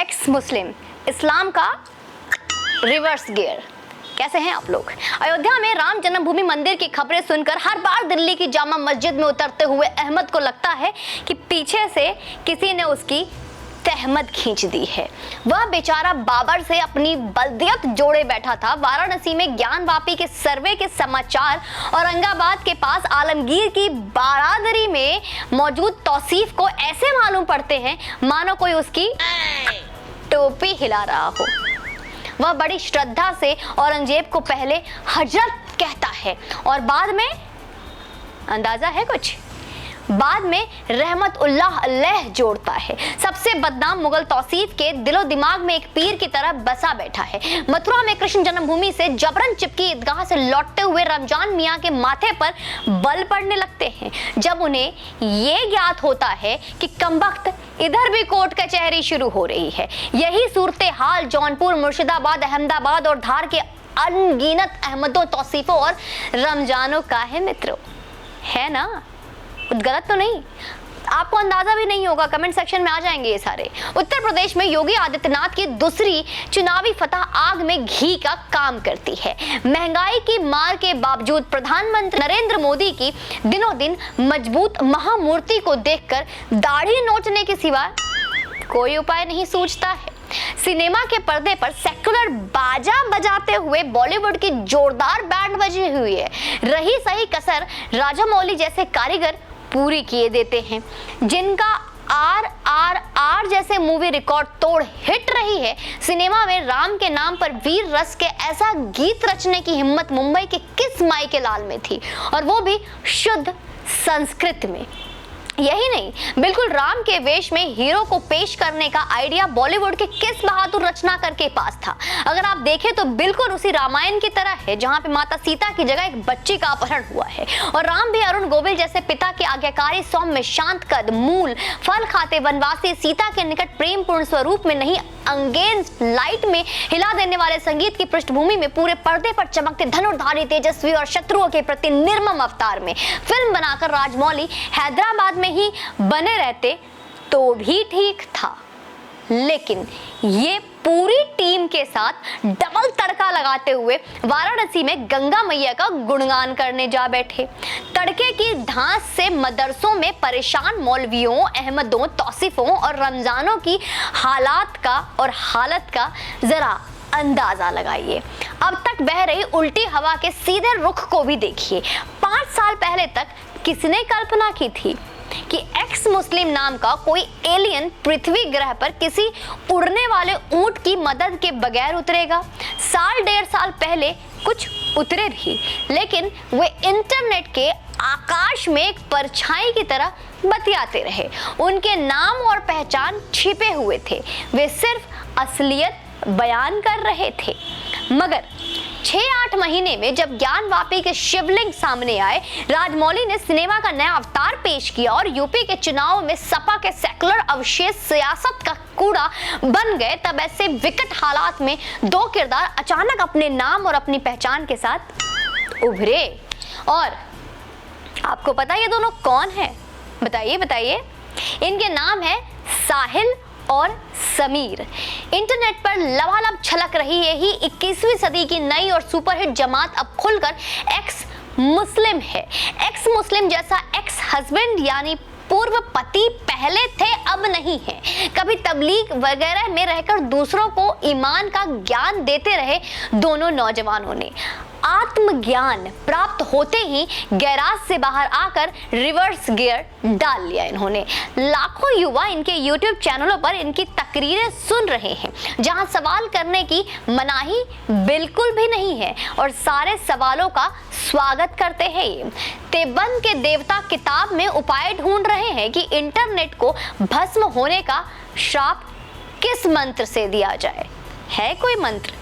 X मुस्लिम, इस्लाम का reverse gear. कैसे हैं आप लोग? अयोध्या में राम जन्मभूमि मंदिर की खबरें सुनकर हर बार दिल्ली की जामा मस्जिद में उतरते हुए अहमद को लगता है कि पीछे से किसी ने उसकी तहमत खींच दी है। वह बेचारा बाबर से अपनी बल्दियत जोड़े बैठा था। वाराणसी में ज्ञानवापी के सर्वे के समाचार, औरंगाबाद के पास आलमगीर की बारादरी में मौजूद तौसीफ को ऐसे मालूम पड़ते हैं मानो कोई उसकी टोपी हिला रहा हो। वह बड़ी श्रद्धा से औरंगजेब को पहले हजरत कहता है और बाद में, अंदाजा है कुछ, बाद में रहमत उल्लाह अलैह जोड़ता है। सबसे बदनाम मुगल तौसीफ के दिलो दिमाग में एक पीर की तरह बसा बैठा है। मथुरा में कृष्ण जन्मभूमि से जबरन चिपकी ईदगाह से लौटते हुए रमजान मियां के माथे पर बल पड़ने लगते हैं जब उन्हें ये ज्ञात होता है कि कमबख्त इधर भी कोर्ट कचहरी शुरू हो रही है। यही सूरत हाल जौनपुर, मुर्शिदाबाद, अहमदाबाद और धार के अनगिनत अहमदों, तौसीफों और रमजानों का है मित्रों, है ना? गलत तो नहीं, आपको अंदाजा भी नहीं होगा, कमेंट सेक्शन में आ जाएंगे ये सारे। उत्तर प्रदेश में योगी आदित्यनाथ की दूसरी चुनावी फतह आग में घी का काम करती है। महंगाई की मार के बावजूद प्रधानमंत्री नरेंद्र मोदी की दिनों दिन मजबूत महामूर्ति को देखकर दाढ़ी नोचने के सिवा कोई उपाय नहीं सूझता है। सिनेमा के पर्दे पर सेकुलर बाजा बजाते हुए बॉलीवुड की जोरदार बैंड बजी हुई है। रही सही कसर राजामौली जैसे कारीगर पूरी किए देते हैं। जिनका RRR जैसे मूवी रिकॉर्ड तोड़ हिट रही है, सिनेमा में राम के नाम पर वीर रस के ऐसा गीत रचने की हिम्मत मुंबई के किस माई के लाल में थी, और वो भी शुद्ध संस्कृत में। यही नहीं, बिल्कुल राम के वेश में हीरो को पेश करने का आइडिया बॉलीवुड के किस बहादुर रचनाकार के पास था। अगर आप देखें तो बिल्कुल उसी रामायण की तरह है जहां पे माता सीता की जगह एक बच्ची का अपहरण हुआ है, और राम भी अरुण गोविल जैसे पिता के आज्ञाकारी सौम्य शांत कद मूल फल खाते वनवासी सीता के निकट प्रेम पूर्ण स्वरूप में नहीं, अगेंस्ट लाइट में हिला देने वाले संगीत की पृष्ठभूमि में पूरे पर्दे पर चमकते धनुर्धारी तेजस्वी और शत्रुओं के प्रति निर्मम अवतार में फिल्म बनाकर राजमौली हैदराबाद में ही बने रहते तो भी ठीक था। लेकिन ये पूरी टीम के साथ डबल तड़का लगाते हुए वाराणसी में गंगा मैया का गुणगान करने जा बैठे। तड़के की धांस से मदरसों में परेशान मौलवियों, अहमदों, तौसीफों और रमजानों की हालत का जरा अंदाजा लगाइए। अब तक बह रही उल्टी हवा के सीधे रुख को भी देखिए। 5 साल पहले तक किसने कल्पना की थी कि एक्स मुस्लिम नाम का कोई एलियन पृथ्वी ग्रह पर किसी उड़ने वाले ऊंट की मदद के बगैर उतरेगा? साल 1.5 साल पहले कुछ उतरे भी, लेकिन वे इंटरनेट के आकाश में एक परछाई की तरह बतियाते रहे। उनके नाम और पहचान छिपे हुए थे, वे सिर्फ असलियत बयान कर रहे थे। मगर 6-8 महीने में जब ज्ञानवापी के शिवलिंग सामने आए, राजमौली ने सिनेमा का नया अवतार पेश किया और यूपी के चुनाव में सपा के सेकुलर अवशेष सियासत का कूड़ा बन गए, तब ऐसे विकट हालात में 2 किरदार अचानक अपने नाम और अपनी पहचान के साथ उभरे। और आपको पता ये दोनों कौन है? बताइए। इनके नाम है साहिल और समीर। इंटरनेट पर लबालब छलक रही यही 21वीं सदी की नई और सुपरहिट जमात अब खुलकर एक्स मुस्लिम है। एक्स मुस्लिम जैसा एक्स हस्बैंड यानी पूर्व पति पहले थे, अब नहीं है। कभी तबलीग वगैरह में रहकर दूसरों को ईमान का ज्ञान देते रहे दोनों नौजवानों ने आत्मज्ञान प्राप्त होते ही गैराज से बाहर आकर रिवर्स गियर डाल लिया इन्होंने। लाखों युवा इनके YouTube चैनलों पर इनकी तकरीरें सुन रहे हैं, जहां सवाल करने की मनाही बिल्कुल भी नहीं है और सारे सवालों का स्वागत करते हैं। ये तेबन के देवता किताब में उपाय ढूंढ रहे हैं कि इंटरनेट को भस्म होने का श्राप किस मंत्र से दिया जाए। है कोई मंत्र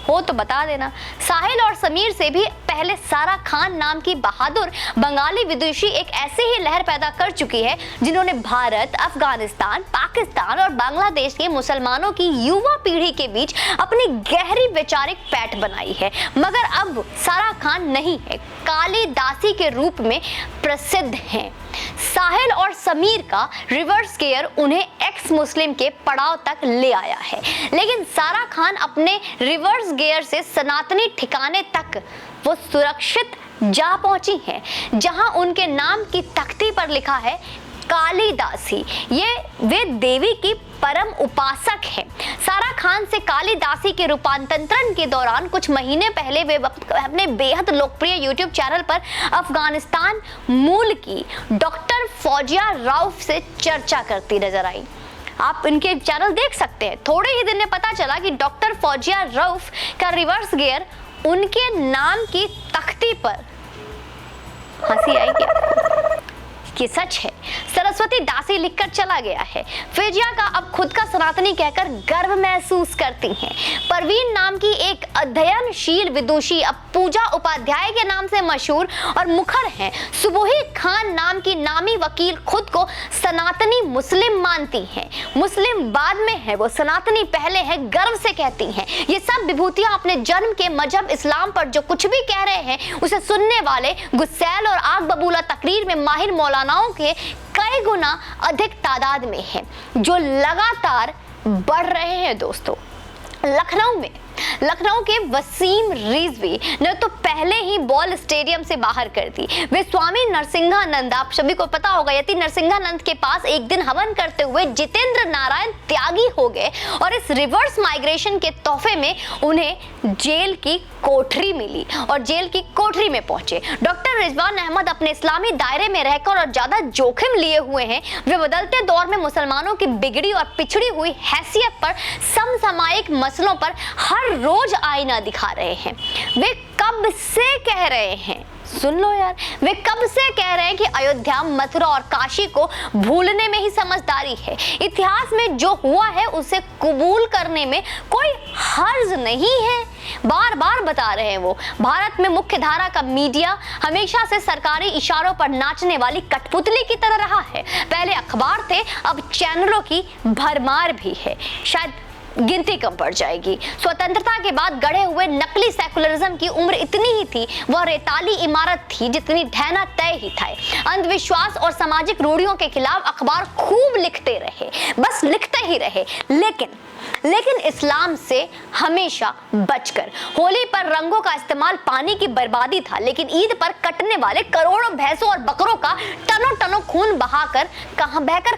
हो तो बता देना। साहिल और समीर से भी पहले सारा खान नाम की बहादुर बंगाली विदुषी एक ऐसी ही लहर पैदा कर चुकी है जिन्होंने भारत, अफगानिस्तान, पाकिस्तान और बांग्लादेश के मुसलमानों की युवा पीढ़ी के बीच अपनी गहरी वैचारिक पैठ बनाई है। मगर अब सारा खान नहीं है, कालिदासी के रूप में प्रसिद्ध हैं। साहिल और समीर का रिवर्स गियर उन्हें एक्स मुस्लिम के पड़ाव तक ले आया है, लेकिन सारा खान अपने रिवर्स गियर से सनातनी ठिकाने तक वो सुरक्षित जा पहुंची हैं, जहां उनके नाम की तख्ती पर लिखा है कालिदासी। वे देवी की परम उपासक है। सारा खान से कालिदासी के रूपांतरण के दौरान कुछ महीने पहले वे अपने बेहद लोकप्रिय यूट्यूब चैनल पर अफगानिस्तान मूल की डॉक्टर फौजिया रऊफ से चर्चा करती नजर आई। आप इनके चैनल देख सकते हैं। थोड़े ही दिन में पता चला कि डॉक्टर फौजिया रऊफ का रिवर्स गियर उनके नाम की तख्ती पर, हंसी आई क्या? ये सच है। सरस्वती दासी लिखकर चला गया है। फिजिया का अब खुद का सनातनी कहकर गर्व महसूस करती हैं। परवीन नाम की एक अध्ययनशील विदुषी अब पूजा उपाध्याय के नाम से मशहूर और मुखर हैं। सुबोही खान नाम की नामी वकील खुद को सनातनी मुस्लिम मानती हैं। मुस्लिम बाद में है, वो सनातनी पहले है, गर्व से कहती हैं। ये सब विभूतियां अपने जन्म के मजहब इस्लाम पर जो कुछ भी कह रहे हैं उसे सुनने वाले गुस्सैल और आग बबूला तकरीर में माहिर मौलानाओं के कई गुना अधिक तादाद में है, जो लगातार बढ़ रहे हैं। दोस्तों, लखनऊ के वसीम रिजवी ने तो पहले ही बॉल स्टेडियम से बाहर कर दी। वे स्वामी नरसिंहानंद, आप सभी को पता होगा, यति नरसिंहानंद के पास एक दिन हवन करते हुए जितेंद्र नारायण त्यागी हो गए और इस रिवर्स माइग्रेशन के तोहफे में उन्हें जेल की कोठरी मिली और जेल की कोठरी में पहुंचे। डॉक्टर रिजवान अहमद अपने इस्लामी दायरे में रहकर और ज्यादा जोखिम लिए हुए हैं। वे बदलते दौर में मुसलमानों की बिगड़ी और पिछड़ी हुई हैसियत पर, समसामयिक मसलों पर हर रोज आईना दिखा रहे हैं। वे कब से कह रहे हैं, सुन लो यार, वे कब से कह रहे हैं कि अयोध्या, मथुरा और काशी को भूलने में ही समझदारी है। इतिहास में जो हुआ है उसे कबूल करने में कोई हर्ज नहीं है। बार बार बता रहे हैं वो। भारत में मुख्य धारा का मीडिया हमेशा से सरकारी इशारों पर नाचने वाली कठपुतली की तरह रहा है। पहले अखबार थे, अब चैनलों की भरमार भी है। शायद गिनती कम पड़ जाएगी। स्वतंत्रता के बाद गढ़े हुए नकली सेकुलरिज्म की उम्र इतनी ही थी, वह रेताली इमारत थी जितनी ढहना तय ही था। अंधविश्वास और सामाजिक रूढ़ियों के खिलाफ अखबार खूब लिखते रहे, बस लिखते ही रहे, लेकिन इस्लाम से हमेशा बचकर। होली पर रंगों का इस्तेमाल पानी की बर्बादी था, लेकिन ईद पर कटने वाले करोड़ों भैंसों और बकरों का टनों टनों खून बहाकर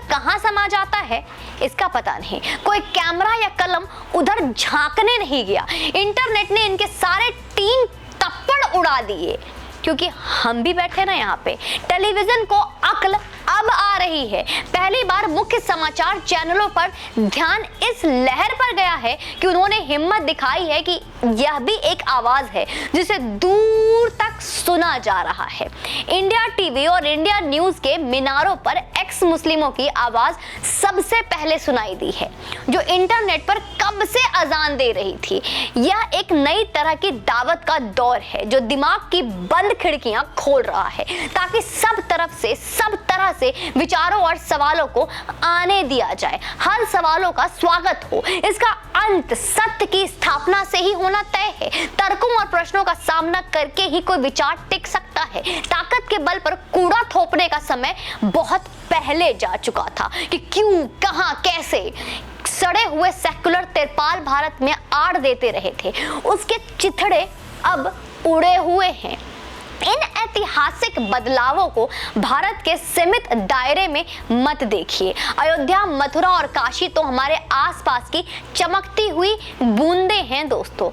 कहां समा जाता है, इसका पता नहीं। कोई कैमरा या कलम उधर झांकने नहीं गया। इंटरनेट ने इनके सारे 3 तप्पड़ उड़ा दिए, क्योंकि हम भी बैठे ना यहाँ पे। टेलीविजन को अक्ल अब आ रही है। पहली बार मुख्य समाचार चैनलों पर ध्यान इस लहर पर गया है कि उन्होंने हिम्मत दिखाई है कि यह भी एक आवाज है जिसे दूर तक सुना जा रहा है। इंडिया टीवी और इंडिया न्यूज के मीनारों पर एक्स मुस्लिमों की आवाज सबसे पहले सुनाई दी है, जो इंटरनेट पर कब से अजान दे रही थी। यह एक नई तरह की दावत का दौर है जो दिमाग की बंद खिड़कियां खोल रहा है, ताकि सब तरह से विचारों और सवालों को आने दिया जाए। हर सवालों का स्वागत हो। इसका अंत सत्य की स्थापना से ही होना तय है। तर्कों और प्रश्नों का सामना करके ही कोई विचार टिक सकता है। ताकत के बल पर कूड़ा थोपने का समय बहुत पहले जा चुका था कि क्यों, कहां, कैसे सड़े हुए सेकुलर तिरपाल भारत में आड़ देते रहे थे, उसके चिथड़े अब उड़े हुए हैं। इन ऐतिहासिक बदलावों को भारत के सीमित दायरे में मत देखिए। अयोध्या, मथुरा और काशी तो हमारे आसपास की चमकती हुई बूंदें हैं दोस्तों।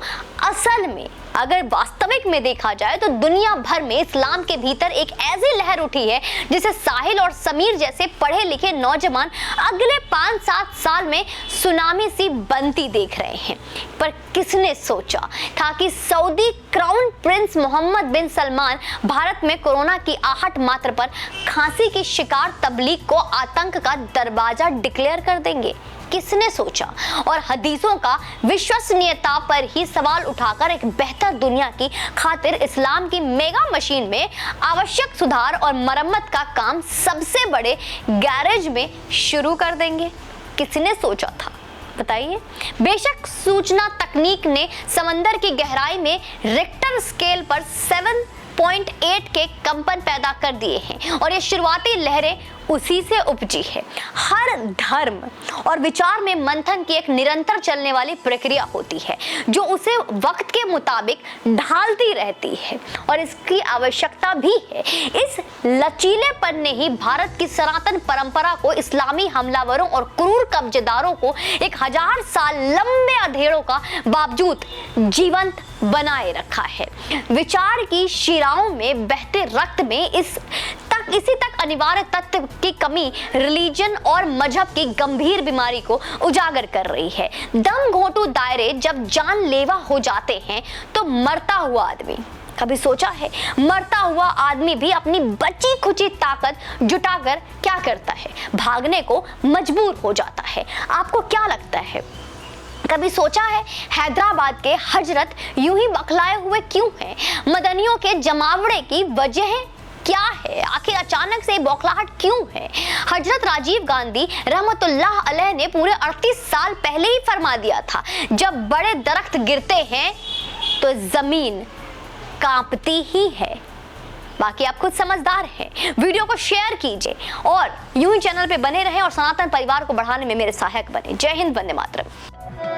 असल में अगर वास्तविक में देखा जाए तो दुनिया भर में इस्लाम के भीतर एक ऐसी लहर उठी है जिसे साहिल और समीर जैसे पढ़े लिखे नौजवान अगले 5-7 साल में सुनामी सी बनती देख रहे हैं। पर किसने सोचा था कि सऊदी क्राउन प्रिंस मोहम्मद बिन सलमान भारत में कोरोना की आहट मात्र पर खांसी की शिकार तबलीग को आतंक का दरवाजा डिक्लेयर कर देंगे? किसने सोचा? और हदीसों का विश्वसनीयता पर ही सवाल उठाकर एक बेहतर दुनिया की खातिर इस्लाम की मेगा मशीन में आवश्यक सुधार और मरम्मत का काम सबसे बड़े गैरेज में शुरू कर देंगे? किसने सोचा था, बताइए? बेशक सूचना तकनीक ने समंदर की गहराई में रिक्टर स्केल पर 7 6.8 के कंपन पैदा कर दिए हैं और ये शुरुआती लहरें उसी से उपजी है। हर धर्म और विचार में मंथन की एक निरंतर चलने वाली प्रक्रिया होती है जो उसे वक्त के मुताबिक ढालती रहती है और इसकी आवश्यकता भी है। इस लचीलेपन ने ही भारत की सनातन परंपरा को इस्लामी हमलावरों और क्रूर कब्जेदारों को 1000 साल लंबे अधेड़ों का बावजूद जीवंत बनाए रखा है। विचार की शिराओं में बहते रक्त में इसी तक अनिवार्य तत्व की कमी रिलीजन और मजहब की गंभीर बीमारी को उजागर कर रही है। दम घोंटू दायरे जब जानलेवा हो जाते हैं तो मरता हुआ आदमी, कभी सोचा है मरता हुआ आदमी भी अपनी बची खुची ताकत जुटाकर क्या करता है? भागने को मजबूर हो जाता है। आपको क्या लगता है? कभी सोचा है हैदराबाद के हजरत यूं ही बखलाए हुए क्यों हैं? मदनियों के जमावड़े की वजह क्या है? आखिर अचानक से बौखलाहट क्यों है? हजरत राजीव गांधी रहमतुल्लाह अलैह ने पूरे 38 साल पहले ही फरमा दिया था, जब बड़े दरख्त गिरते हैं तो जमीन कांपती ही है। बाकी आप खुद समझदार हैं। वीडियो को शेयर कीजिए और यूं ही चैनल पे बने रहें और सनातन परिवार को बढ़ाने में मेरे सहायक बने। जय हिंद, वंदे मातरम।